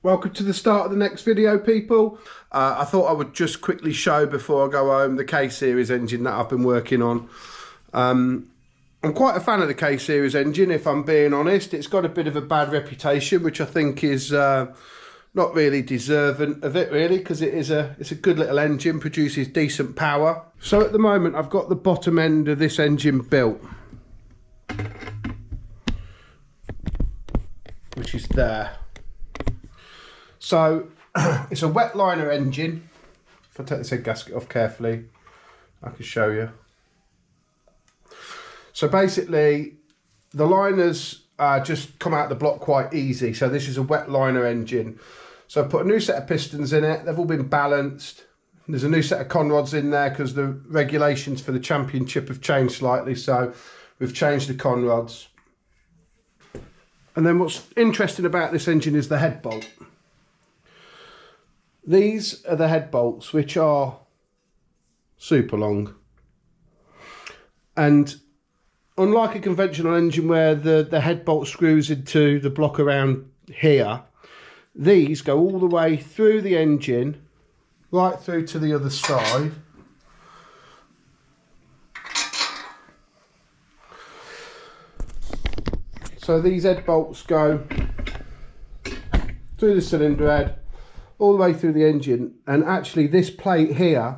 Welcome to the start of the next video, people. I thought I would just quickly show before I go home the K-Series engine that I've been working on. I'm quite a fan of the K-Series engine, if I'm being honest. It's got a bit of a bad reputation, which I think is not really deserving of it, really, because it's a good little engine, produces decent power. So at the moment, I've got the bottom end of this engine built, which is there. So it's a wet liner engine. If I take this head gasket off carefully, I can show you. So basically the liners just come out the block quite easy. So this is a wet liner engine. So I've put a new set of pistons in it. They've all been balanced. There's a new set of conrods in there because the regulations for the championship have changed slightly. So we've changed the conrods. And then what's interesting about this engine is the head bolt. These are the head bolts, which are super long. And unlike a conventional engine where the head bolt screws into the block around here, these go all the way through the engine, right through to the other side. So these head bolts go through the cylinder head, all the way through the engine, and actually this plate here,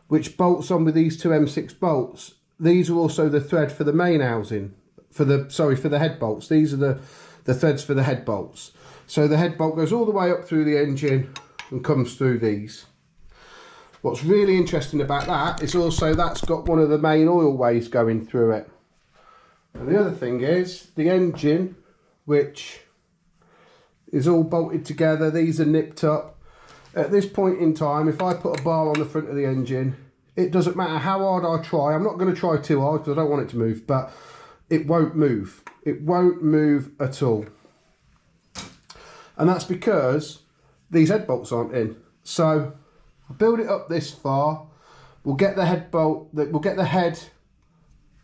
which bolts on with these two M6 bolts, these are also the thread for the main housing, for the head bolts. These are the threads for the head bolts. So the head bolt goes all the way up through the engine and comes through these. What's really interesting about that is also that's got one of the main oil ways going through it. And the other thing is the engine, which is all bolted together, these are nipped up. At this point in time, if I put a bar on the front of the engine, it doesn't matter how hard I try. I'm not going to try too hard because I don't want it to move, but it won't move. It won't move at all. And that's because these head bolts aren't in. So I'll build it up this far. We'll get the head bolt, we'll get the head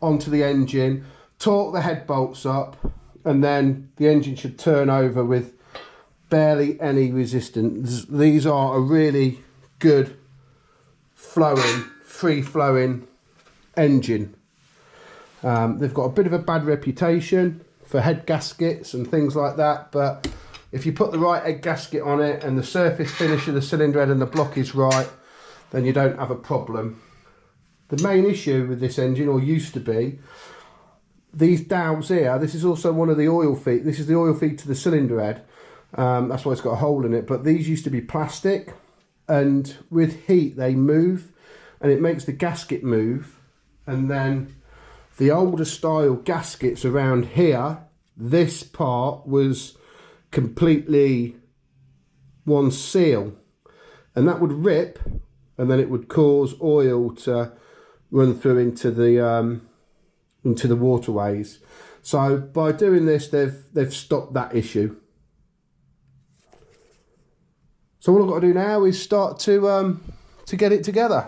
onto the engine, torque the head bolts up, and then the engine should turn over with barely any resistance. These are a really good flowing, free flowing engine. They've got a bit of a bad reputation for head gaskets and things like that, but if you put the right head gasket on it and the surface finish of the cylinder head and the block is right, then you don't have a problem. The main issue with this engine, or used to be, these dowels here, this is also one of the oil feed. This is the oil feed to the cylinder head. That's why it's got a hole in it, but these used to be plastic, and with heat they move and it makes the gasket move. And then the older style gaskets around here, this part was completely one seal, and that would rip, and then it would cause oil to run through into the waterways. So by doing this, they've stopped that issue. So all I've got to do now is start to get it together.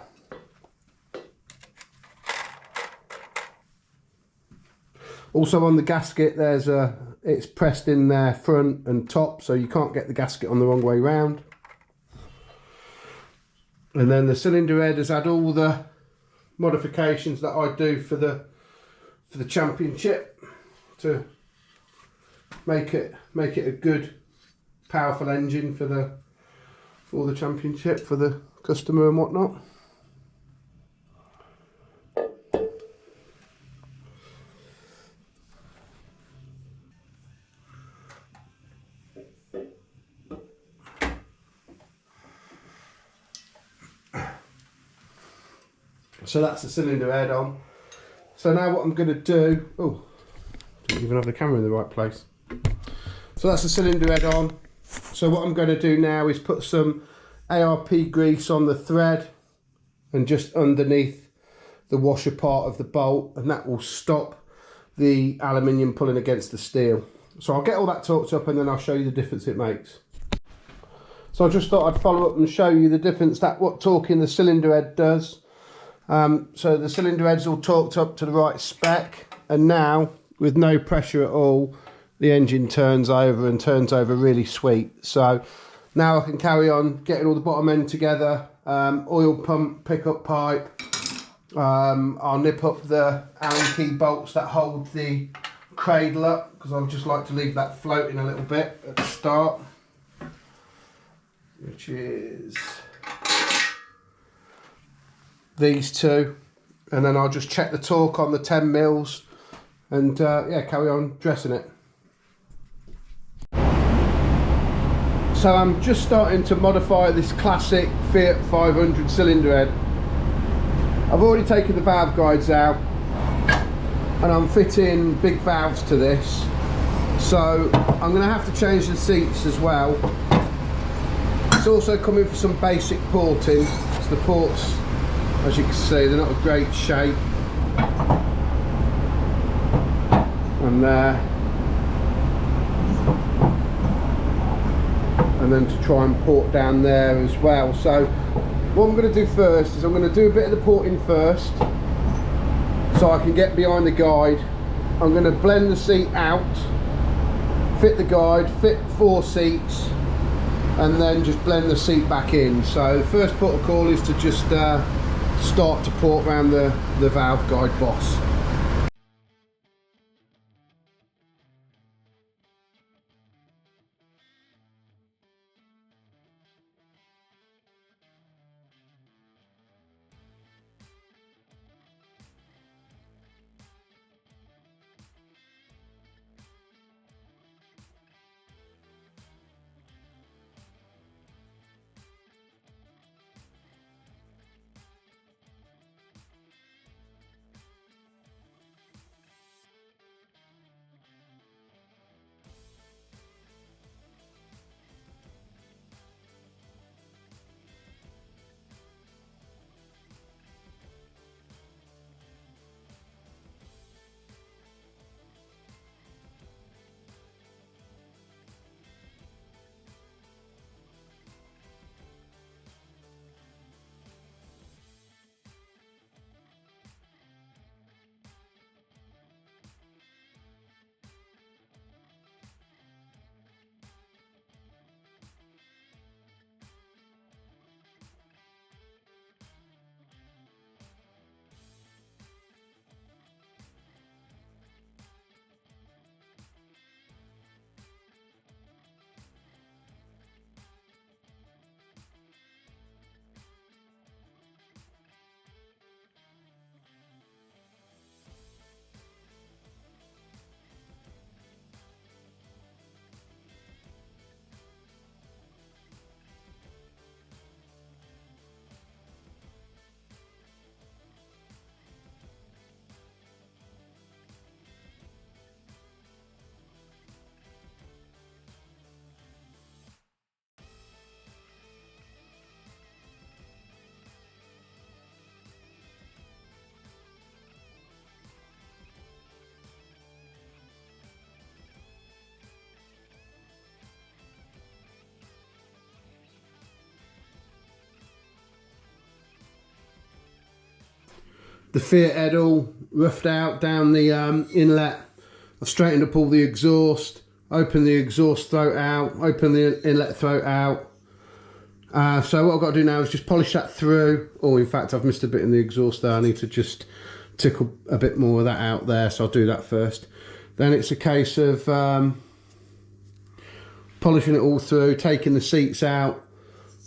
Also on the gasket, it's pressed in there front and top, so you can't get the gasket on the wrong way round. And then the cylinder head has had all the modifications that I do for the championship to make it a good, powerful engine for the championship, for the customer and whatnot. So that's the cylinder head on. So now what I'm going to do, oh, didn't even have the camera in the right place. So that's the cylinder head on. So what I'm going to do now is put some ARP grease on the thread and just underneath the washer part of the bolt, and that will stop the aluminium pulling against the steel. So I'll get all that torqued up and then I'll show you the difference it makes. So I just thought I'd follow up and show you the difference that what torquing the cylinder head does. So the cylinder head's all torqued up to the right spec, and now with no pressure at all, the engine turns over and turns over really sweet. So Now I can carry on getting all the bottom end together, oil pump, pickup pipe. I'll nip up the Allen key bolts that hold the cradle up, because I would just like to leave that floating a little bit at the start, which is these two, and then I'll just check the torque on the 10 mils and yeah, carry on dressing it. So I'm just starting to modify this classic Fiat 500 cylinder head. I've already taken the valve guides out and I'm fitting big valves to this, so I'm going to have to change the seats as well. It's also coming for some basic porting, because the ports, as you can see, they're not a great shape. And there. And then to try and port down there as well. So what I'm going to do first is I'm going to do a bit of the porting first, so I can get behind the guide. I'm going to blend the seat out, fit the guide, fit 4 seats, and then just blend the seat back in. So the first port of call is to just start to port around the valve guide boss. The Fiat head all roughed out down the inlet. I've straightened up all the exhaust, opened the exhaust throat out, opened the inlet throat out. So what I've got to do now is just polish that through. Oh, in fact, I've missed a bit in the exhaust there. I need to just tickle a bit more of that out there, so I'll do that first. Then it's a case of polishing it all through, taking the seats out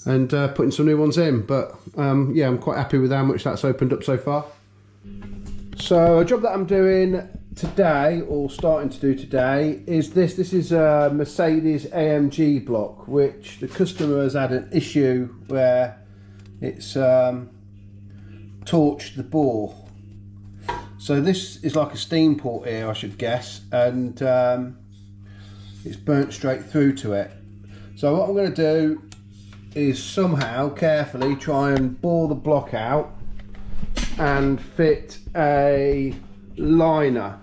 and putting some new ones in. But yeah, I'm quite happy with how much that's opened up so far. So a job that I'm doing today, or starting to do today, is this. This is a Mercedes AMG block, which the customer has had an issue where it's torched the bore. So this is like a steam port here, I should guess, and it's burnt straight through to it. So what I'm going to do is somehow carefully try and bore the block out and fit a liner.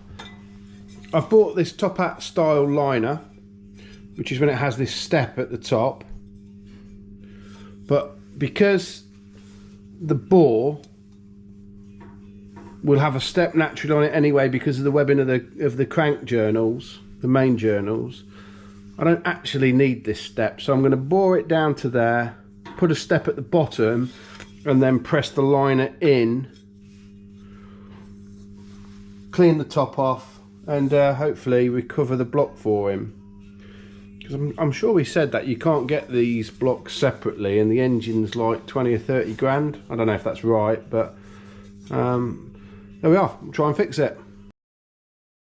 I've bought this top hat style liner, which is when it has this step at the top, but because the bore will have a step naturally on it anyway because of the webbing of the crank journals, the main journals, I don't actually need this step, so I'm going to bore it down to there, put a step at the bottom, and then press the liner in, clean the top off, and hopefully recover the block for him. Because I'm sure we said that you can't get these blocks separately, and the engine's like 20 or 30 grand. I don't know if that's right, but there we are. I'll try and fix it.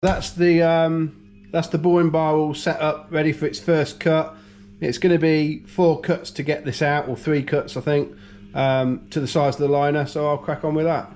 That's the boring bar all set up, ready for its first cut. It's going to be 4 cuts to get this out, or 3 cuts I think, to the size of the liner, so I'll crack on with that.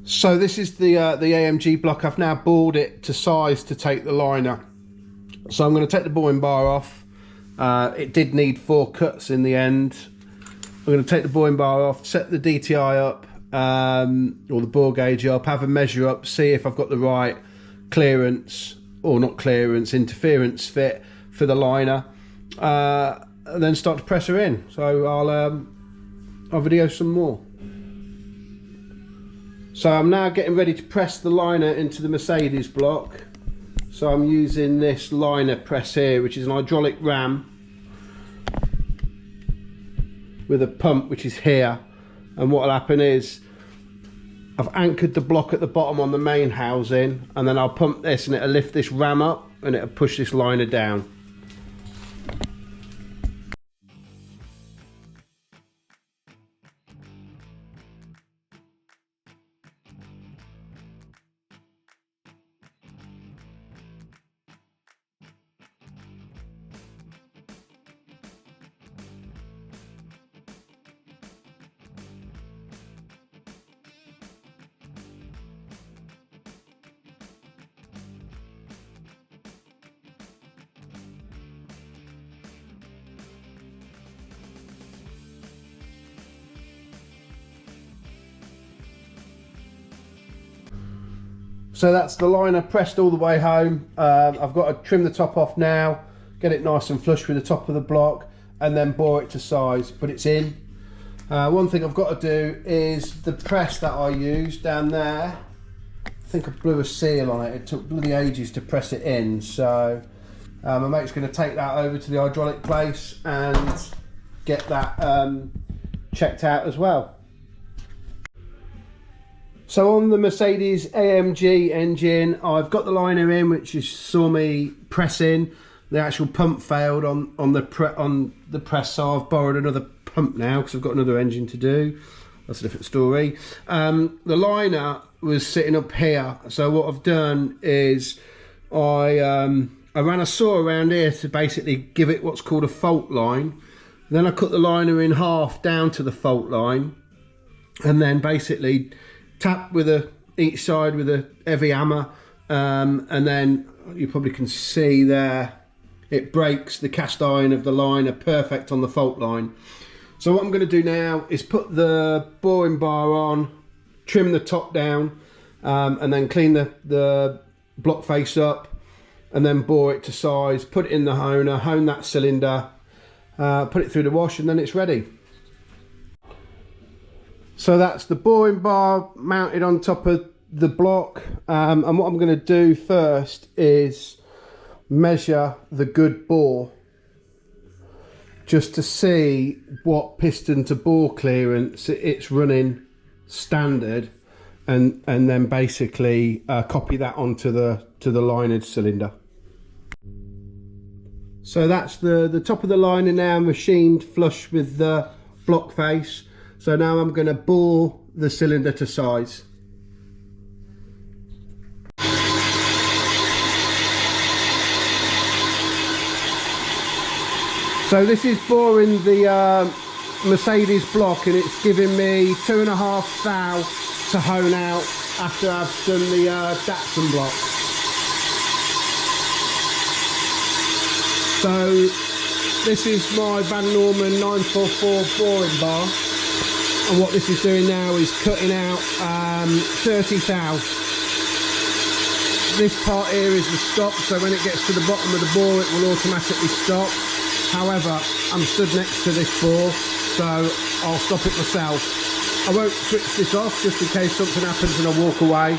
So this is the AMG block. I've now bored it to size to take the liner. So I'm going to take the boring bar off. It did need 4 cuts in the end. I'm going to take the boring bar off, set the DTI up, or the bore gauge up, have a measure up, see if I've got the right clearance, or not clearance, interference fit for the liner, and then start to press her in. So I'll video some more. So I'm now getting ready to press the liner into the Mercedes block. So I'm using this liner press here, which is an hydraulic ram with a pump which is here. And what will happen is I've anchored the block at the bottom on the main housing, and then I'll pump this and it'll lift this ram up and it'll push this liner down. So that's the liner pressed all the way home. I've got to trim the top off now, get it nice and flush with the top of the block, and then bore it to size, put it in. One thing I've got to do is the press that I used down there, I think I blew a seal on it. It took bloody ages to press it in, so my mate's going to take that over to the hydraulic place and get that checked out as well. So on the Mercedes AMG engine, I've got the liner in, which you saw me press in. The actual pump failed on the press, so I've borrowed another pump now because I've got another engine to do. That's a different story. The liner was sitting up here, so what I've done is I ran a saw around here to basically give it what's called a fault line. Then I cut the liner in half down to the fault line, and then basically tap with each side with a heavy hammer, and then you probably can see there it breaks the cast iron of the liner perfect on the fault line. So what I'm going to do now is put the boring bar on, trim the top down, and then clean the block face up, and then bore it to size, put it in the honer, hone that cylinder, put it through the wash, and then it's ready. So that's the boring bar mounted on top of the block, and what I'm going to do first is measure the good bore, just to see what piston to bore clearance it's running standard, and then basically copy that onto the linered cylinder. So that's the top of the liner now machined flush with the block face. So now I'm going to bore the cylinder to size. So this is boring the Mercedes block, and it's giving me 2.5 thou to hone out after I've done the Datsun block. So this is my Van Norman 944 boring bar, and what this is doing now is cutting out 30 thou. This part here is the stop, so when it gets to the bottom of the bore it will automatically stop. However, I'm stood next to this bore, so I'll stop it myself. I won't switch this off just in case something happens and I walk away.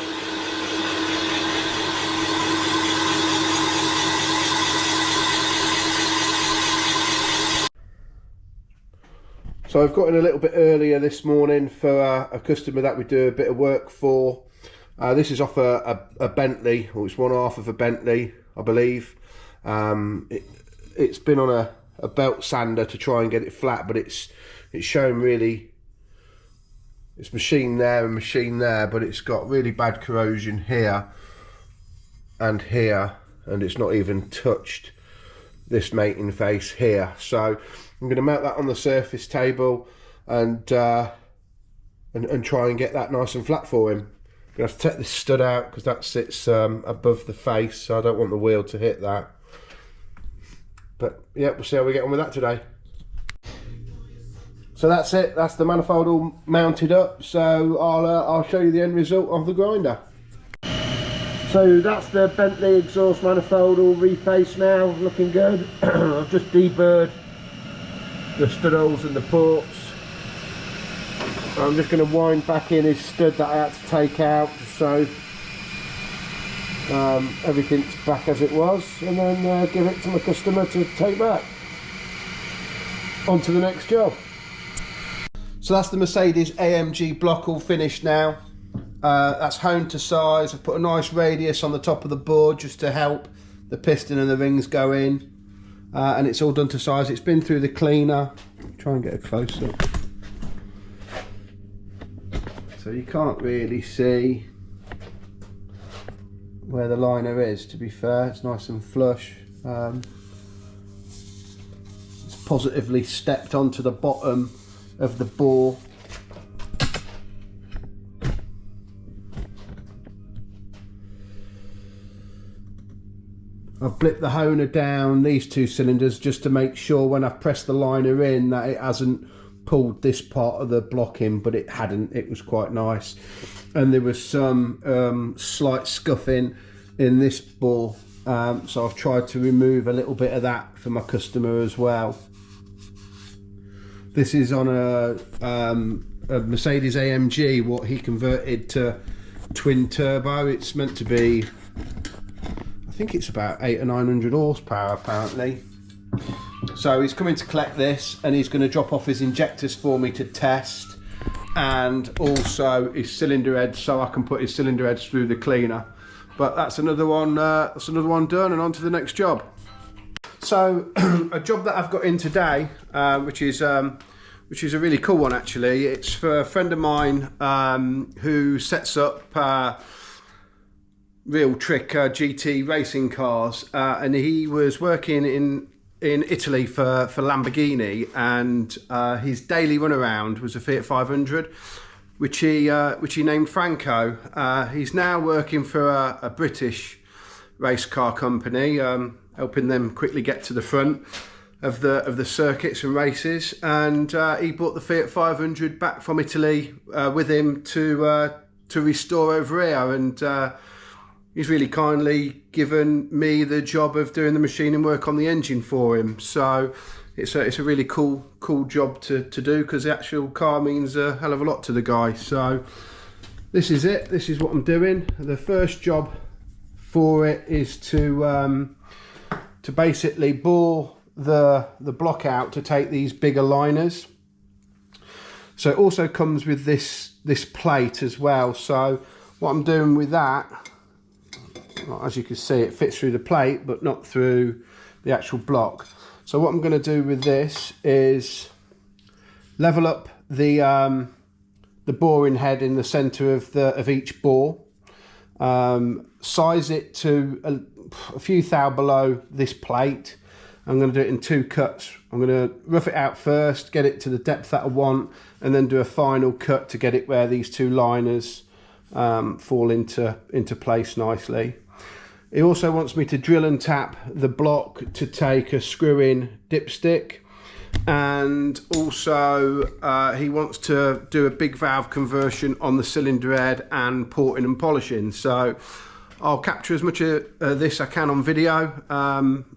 So I've got in a little bit earlier this morning for a customer that we do a bit of work for. This is off a Bentley, or it's one half of a Bentley, I believe. It's been on a belt sander to try and get it flat, but it's showing really, it's machined there and machined there, but it's got really bad corrosion here and here, and it's not even touched this mating face here. So I'm going to mount that on the surface table and try and get that nice and flat for him. I'm going to have to take this stud out because that sits above the face, so I don't want the wheel to hit that. But yeah, we'll see how we get on with that today. So that's it, that's the manifold all mounted up. So I'll show you the end result of the grinder. So that's the Bentley exhaust manifold all refaced now, looking good. I've just deburred the stud holes and the ports. I'm just going to wind back in his stud that I had to take out, so everything's back as it was, and then give it to my customer to take back. On to the next job. So that's the Mercedes AMG block all finished now. That's honed to size. I've put a nice radius on the top of the board just to help the piston and the rings go in, and it's all done to size. It's been through the cleaner. Try and get a close up. So you can't really see where the liner is, to be fair. It's nice and flush. It's positively stepped onto the bottom of the bore. I've blipped the honer down these two cylinders just to make sure when I press the liner in that it hasn't pulled this part of the block in, but it hadn't. It was quite nice, and there was some slight scuffing in this bore, so I've tried to remove a little bit of that for my customer as well. This is on a Mercedes AMG, what he converted to twin turbo. It's meant to be, I think it's about 800 or 900 horsepower apparently. So he's coming to collect this, and he's going to drop off his injectors for me to test, and also his cylinder heads, so I can put his cylinder heads through the cleaner. But that's another one. That's another one done, and on to the next job. So a job that I've got in today, which is a really cool one actually. It's for a friend of mine who sets up real trick GT racing cars, and he was working in Italy for Lamborghini, and his daily runaround was a Fiat 500, which he named Franco. He's now working for a British race car company, helping them quickly get to the front of the circuits and races. And he brought the Fiat 500 back from Italy with him to restore over here, and he's really kindly given me the job of doing the machining work on the engine for him. So it's a really cool job to do, because the actual car means a hell of a lot to the guy. So this is it. This is what I'm doing. The first job for it is to basically bore the block out to take these bigger liners. So it also comes with this plate as well. So what I'm doing with that, as you can see, it fits through the plate but not through the actual block. So what I'm going to do with this is level up the boring head in the center of each bore, size it to a few thou below this plate. I'm going to do it in 2 cuts. I'm going to rough it out first, get it to the depth that I want, and then do a final cut to get it where these 2 liners fall into place nicely. He also wants me to drill and tap the block to take a screw-in dipstick, and also he wants to do a big valve conversion on the cylinder head and porting and polishing. So I'll capture as much of this I can on video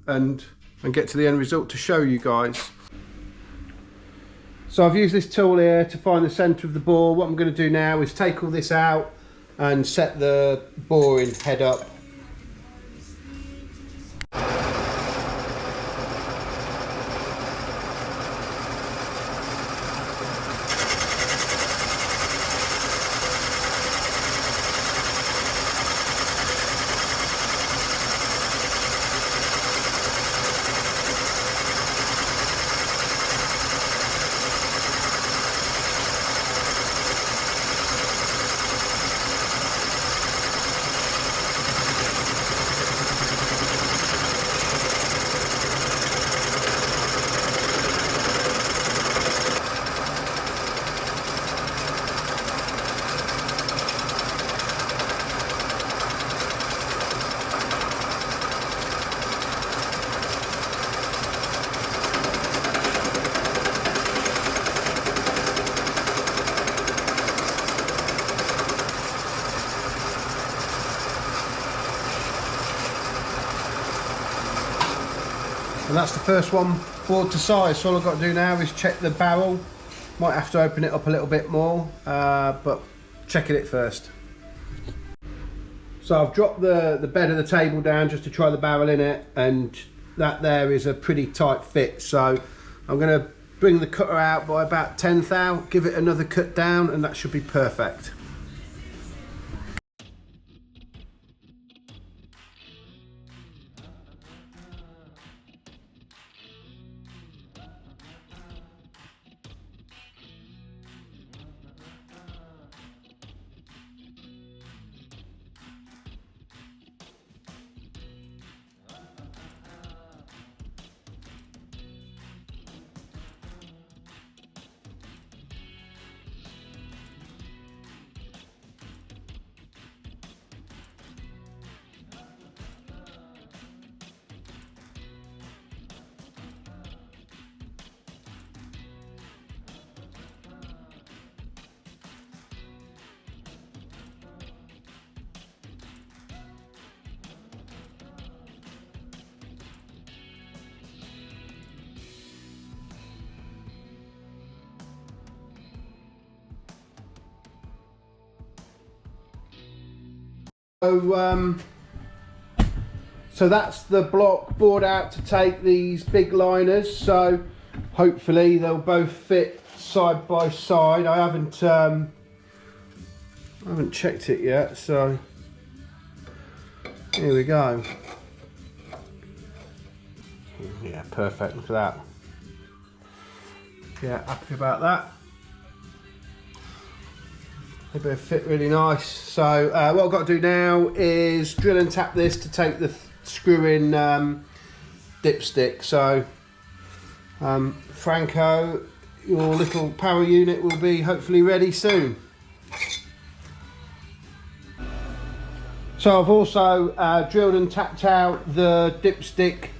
and get to the end result to show you guys. So I've used this tool here to find the centre of the bore. What I'm going to do now is take all this out and set the boring head up. And that's the first one bored to size. So all I've got to do now is check the barrel. Might have to open it up a little bit more, but checking it first. So I've dropped the bed of the table down just to try the barrel in it, and that there is a pretty tight fit. So I'm going to bring the cutter out by about 10 thou, give it another cut down, and that should be perfect. So that's the block bored out to take these big liners. So hopefully they'll both fit side by side. I haven't checked it yet, so here we go. Yeah, perfect. Look at that. Yeah, happy about that. They both fit really nice. So what I've got to do now is drill and tap this to take the screw-in dipstick. So Franco, your little power unit will be hopefully ready soon. So I've also drilled and tapped out the dipstick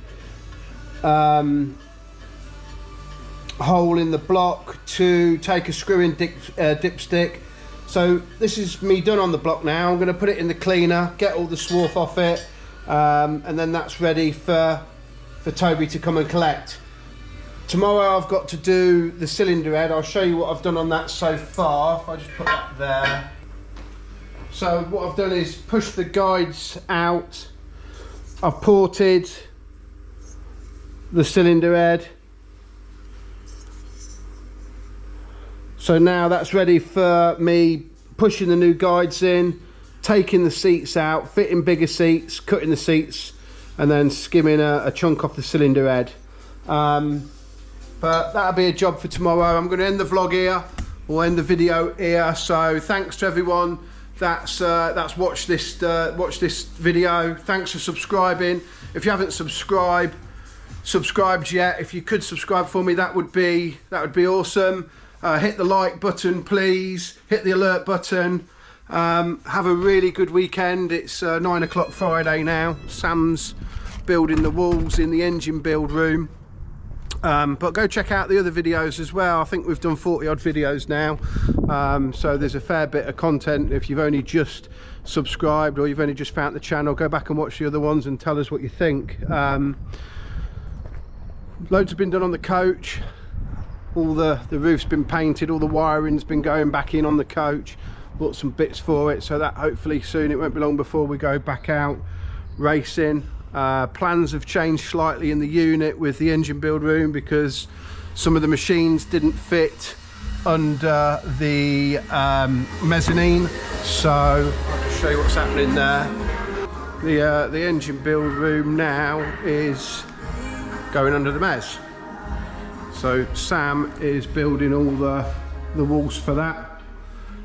hole in the block to take a screw in dipstick. So this is me done on the block now. I'm going to put it in the cleaner, get all the swarf off it, and then that's ready for Toby to come and collect. Tomorrow I've got to do the cylinder head. I'll show you what I've done on that so far. If I just put that there. So what I've done is push the guides out. I've ported the cylinder head. So now that's ready for me pushing the new guides in, taking the seats out, fitting bigger seats, cutting the seats, and then skimming a chunk off the cylinder head. But that'll be a job for tomorrow. I'm going to end the vlog here, or end the video here. So thanks to everyone that's watched this video. Thanks for subscribing. If you haven't subscribed yet, if you could subscribe for me, that would be awesome. Hit the like button, please. Hit the alert button. Have a really good weekend. It's 9 o'clock Friday now. Sam's building the walls in the engine build room. But go check out the other videos as well. I think we've done 40 odd videos now. So there's a fair bit of content. If you've only just subscribed or you've only just found the channel, go back and watch the other ones and tell us what you think. Loads have been done on the coach. All the roof's been painted, all the wiring's been going back in on the coach. Bought some bits for it, so that hopefully soon, it won't be long before we go back out racing. Plans have changed slightly in the unit with the engine build room because some of the machines didn't fit under the mezzanine. So I'll just show you what's happening there. The engine build room now is going under the mezz. So Sam is building all the walls for that,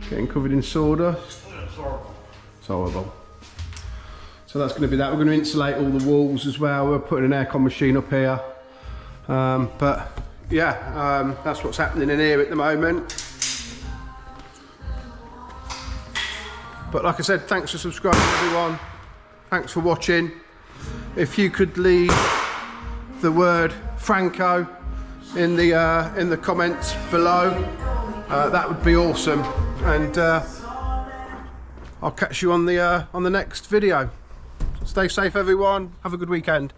getting covered in sawdust. It's horrible. So that's going to be that. We're going to insulate all the walls as well. We're putting an aircon machine up here. But yeah, that's what's happening in here at the moment. But like I said, thanks for subscribing everyone. Thanks for watching. If you could leave the word Franco in the comments below, that would be awesome. And I'll catch you on the next video. Stay safe everyone, have a good weekend.